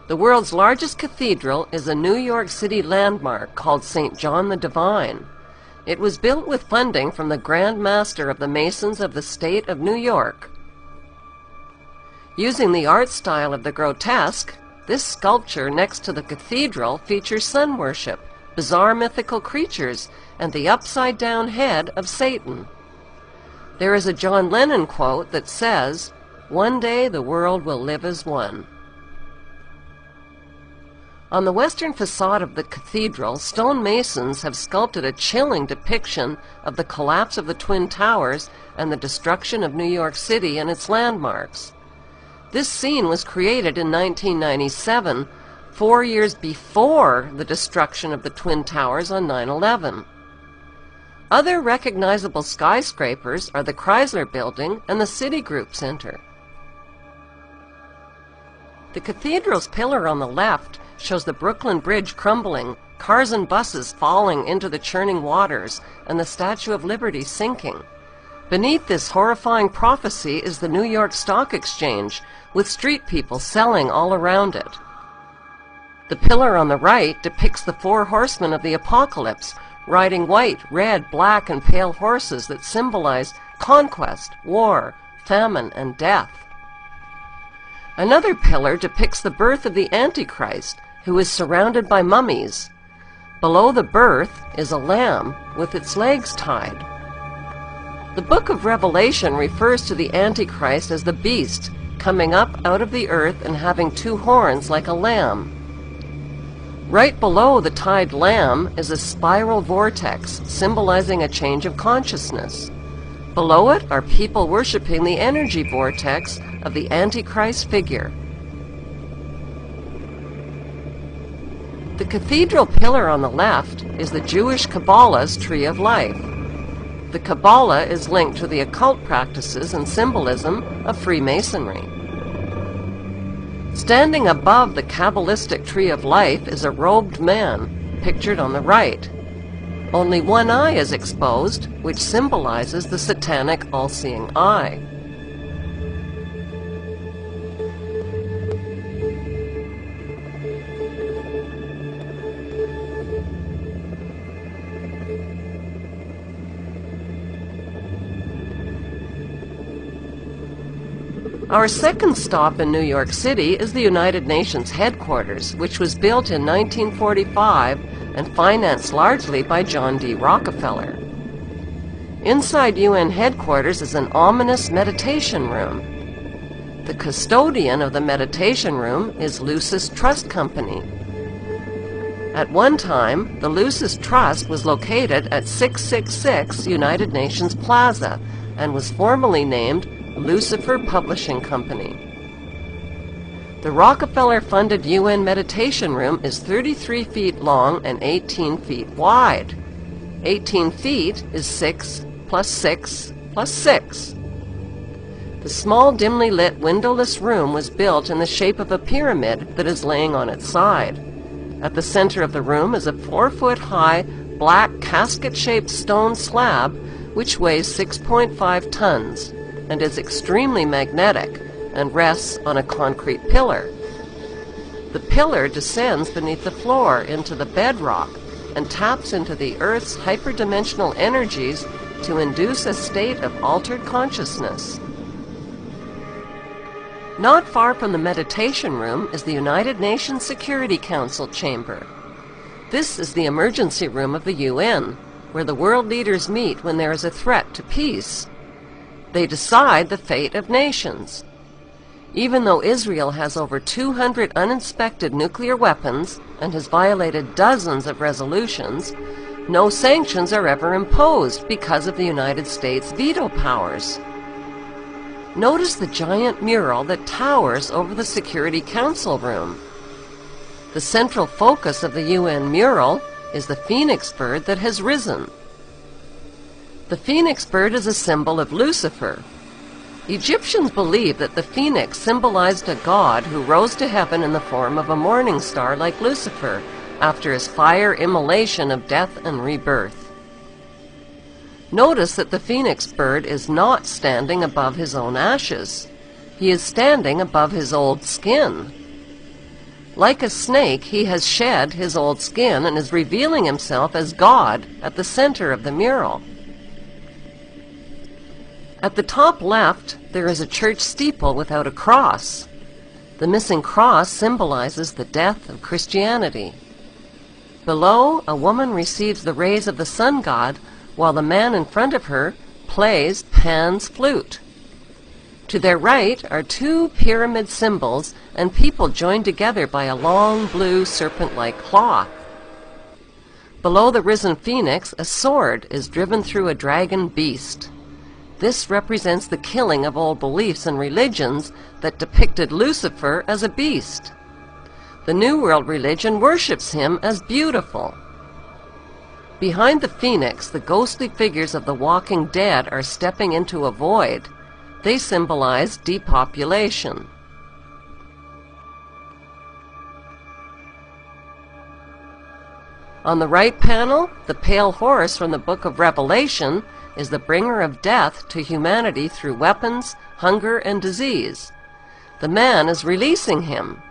The world's largest cathedral is a New York City landmark called St. John the Divine. It was built with funding from the Grand Master of the Masons of the State of New York. Using the art style of the grotesque, this sculpture next to the cathedral features sun worship, bizarre mythical creatures, and the upside-down head of Satan. There is a John Lennon quote that says, "One day the world will live as one." On the western facade of the cathedral, stonemasons have sculpted a chilling depiction of the collapse of the Twin Towers and the destruction of New York City and its landmarks. This scene was created in 1997, 4 years before the destruction of the Twin Towers on 9/11. Other recognizable skyscrapers are the Chrysler Building and the Citigroup Center. The cathedral's pillar on the left shows the Brooklyn Bridge crumbling, cars and buses falling into the churning waters, and the Statue of Liberty sinking. Beneath this horrifying prophecy is the New York Stock Exchange, with street people selling all around it. The pillar on the right depicts the 4 horsemen of the apocalypse, riding white, red, black, and pale horses that symbolize conquest, war, famine, and death. Another pillar depicts the birth of the Antichrist, who is surrounded by mummies. Below the birth is a lamb with its legs tied. The book of Revelation refers to the Antichrist as the beast, coming up out of the earth and having 2 horns like a lamb. Right below the tied lamb is a spiral vortex, symbolizing a change of consciousness. Below it are people worshiping the energy vortex of the Antichrist figure. The cathedral pillar on the left is the Jewish Kabbalah's Tree of Life. The Kabbalah is linked to the occult practices and symbolism of Freemasonry. Standing above the Kabbalistic Tree of Life is a robed man, pictured on the right. Only one eye is exposed, which symbolizes the satanic all-seeing eye. Our second stop in New York City is the United Nations headquarters, which was built in 1945 and financed largely by John D. Rockefeller. Inside UN headquarters is an ominous meditation room. The custodian of the meditation room is Lucis Trust Company. At one time, the Lucis Trust was located at 666 United Nations Plaza and was formerly named Lucifer Publishing Company. The Rockefeller-funded UN Meditation Room is 33 feet long and 18 feet wide. 18 feet is 6 plus 6 plus 6. The small, dimly lit, windowless room was built in the shape of a pyramid that is laying on its side. At the center of the room is a 4-foot-high, black, casket-shaped stone slab which weighs 6.5 tons. And is extremely magnetic and rests on a concrete pillar. The pillar descends beneath the floor into the bedrock and taps into the Earth's hyperdimensional energies to induce a state of altered consciousness. Not far from the meditation room is the United Nations Security Council chamber. This is the emergency room of the UN, where the world leaders meet when there is a threat to peace. They decide the fate of nations. Even though Israel has over 200 uninspected nuclear weapons and has violated dozens of resolutions, no sanctions are ever imposed because of the United States' veto powers. Notice the giant mural that towers over the Security Council room. The central focus of the UN mural is the phoenix bird that has risen. The phoenix bird is a symbol of Lucifer. Egyptians believed that the phoenix symbolized a god who rose to heaven in the form of a morning star like Lucifer after his fire immolation of death and rebirth. Notice that the phoenix bird is not standing above his own ashes. He is standing above his old skin. Like a snake, he has shed his old skin and is revealing himself as God at the center of the mural. At the top left, there is a church steeple without a cross. The missing cross symbolizes the death of Christianity. Below, a woman receives the rays of the sun god, while the man in front of her plays Pan's flute. To their right are two pyramid symbols and people joined together by a long blue serpent-like claw. Below the risen phoenix, a sword is driven through a dragon beast. This represents the killing of old beliefs and religions that depicted Lucifer as a beast. The New World religion worships him as beautiful. Behind the phoenix, the ghostly figures of the walking dead are stepping into a void. They symbolize depopulation. On the right panel, the pale horse from the book of Revelation is the bringer of death to humanity through weapons, hunger, and disease. The man is releasing him.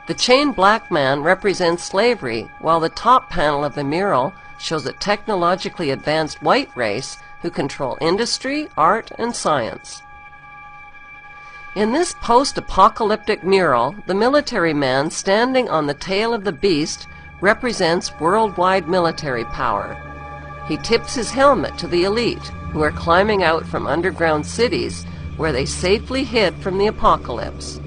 The chained black man represents slavery, while the top panel of the mural shows a technologically advanced white race who control industry, art, and science. In this post-apocalyptic mural, the military man standing on the tail of the beast represents worldwide military power. He tips his helmet to the elite, who are climbing out from underground cities where they safely hid from the apocalypse.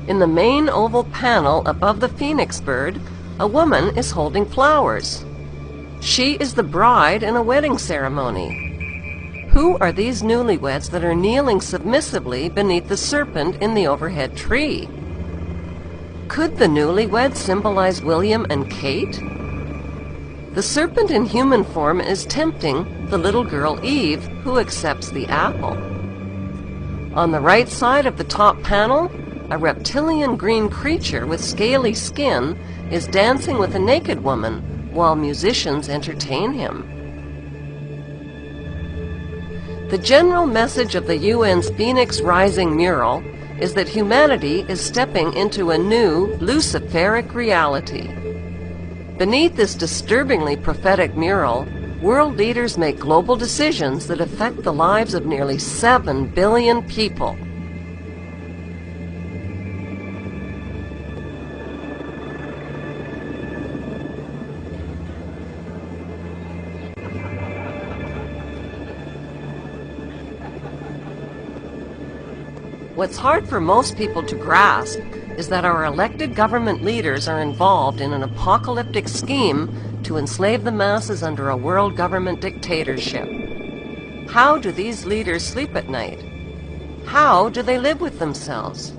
In the main oval panel above the phoenix bird, a woman is holding flowers. She is the bride in a wedding ceremony. Who are these newlyweds that are kneeling submissively beneath the serpent in the overhead tree? Could the newlyweds symbolize William and Kate? The serpent in human form is tempting the little girl Eve, who accepts the apple. On the right side of the top panel, a reptilian green creature with scaly skin is dancing with a naked woman while musicians entertain him. The general message of the UN's Phoenix Rising mural is that humanity is stepping into a new Luciferic reality. Beneath this disturbingly prophetic mural, world leaders make global decisions that affect the lives of nearly 7 billion people. What's hard for most people to grasp is that our elected government leaders are involved in an apocalyptic scheme to enslave the masses under a world government dictatorship. How do these leaders sleep at night? How do they live with themselves?